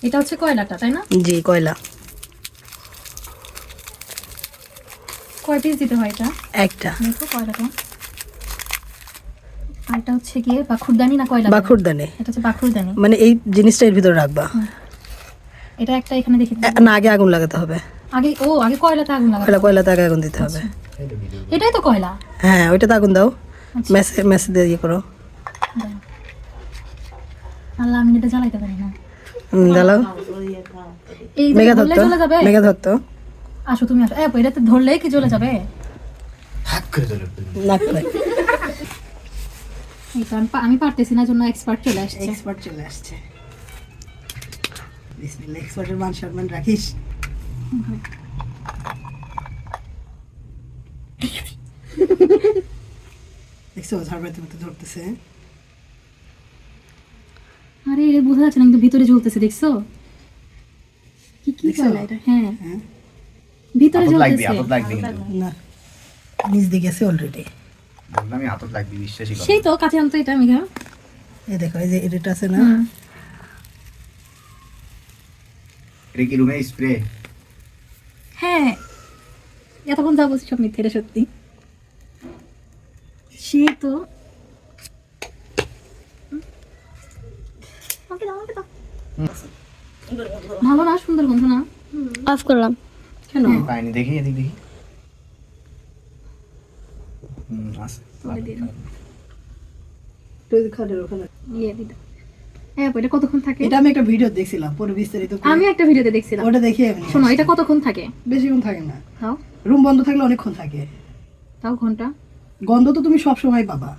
এটা হচ্ছে কয়লাটা, তাই না? জি, কয়লা। কয় পিস দিতে হয় এটা? একটা। দেখো কয়লাটা। আর এটা হচ্ছে গিয়ে বাখুরদানি না কয়লা? বাখুরদানি। এটা হচ্ছে বাখুরদানি। মানে এই জিনিসটা এর ভিতরে রাখবা। এটা একটা এখানে দেখি। না, আগে আগুন লাগাতে হবে। আগে কয়লাতে আগুন লাগাতে হবে। কয়লাতে আগে আগুন দিতে হবে। এটাই তো কয়লা। হ্যাঁ, ওইটাতে আগুন দাও। মেসে দিয়ে ইয়ে করো। আল্লাহ, আমি এটা জ্বালাইতে পারি না। জ্বালাও। এই মেঘা ধরলে ধরতো, জ্বলে যাবে। মেঘা ধরতো। আসো তুমি আসো। এটাতে ধরলেই কি জ্বলে যাবে? হাত করে ধরে না করে। আমি পারতেছি না, জন্য এক্সপার্ট চলে আসছে। এক্সপার্ট চলে আসছে। বিসমিল্লাহ, এক্সপার্টের মান সম্মান রাখিস। দেখছো ঝাড়বাতি মতো ধরতেছে। আরে বোঝা যাচ্ছে না, কিন্তু ভিতরে জ্বলতেছে, দেখছো? কি কি দেখছো? কয়লা এটা? হ্যাঁ, হ্যাঁ, ভিতরে হাতত লাগবে, জ্বলতেছে। হাতত লাগবে কিন্তু। না, নিচ দিয়ে গেছে অলরেডি। বললাম আমি হাতত লাগবে, বিশ্বাসই করো। সেই তো কাছে আনতো এটা মেঘা। এই দেখো, এই যে এটা আছে না, হুম। এটা কি রুমে স্প্রে? হ্যাঁ, এতক্ষণ যা বলছি সব মিথ্যে, এটা সত্যি। সেই তো। আমাকে দাও, আমাকে দাও। ভালো না, সুন্দর গন্ধ না? অফ করলাম। কেন? পাইনি, দেখি এদিক দেখি। আছে। তুলে দিয়ে দাও। তুই খাটের ওখানে। ইয়ে দিদা। হ্যাঁ, এটা কতক্ষণ থাকে? এটা আমি একটা ভিডিও দেখছিলাম, পুরো বিস্তারিত করে। আমি একটা ভিডিওতে দেখছিলাম। ওটা দেখি আমি। শোনো, এটা কতক্ষণ থাকে? বেশিক্ষণ থাকে না, তাও রুম বন্ধ থাকলে অনেকক্ষণ থাকে। তাও ঘন্টা। গন্ধ তো তুমি সব সময় পাবা।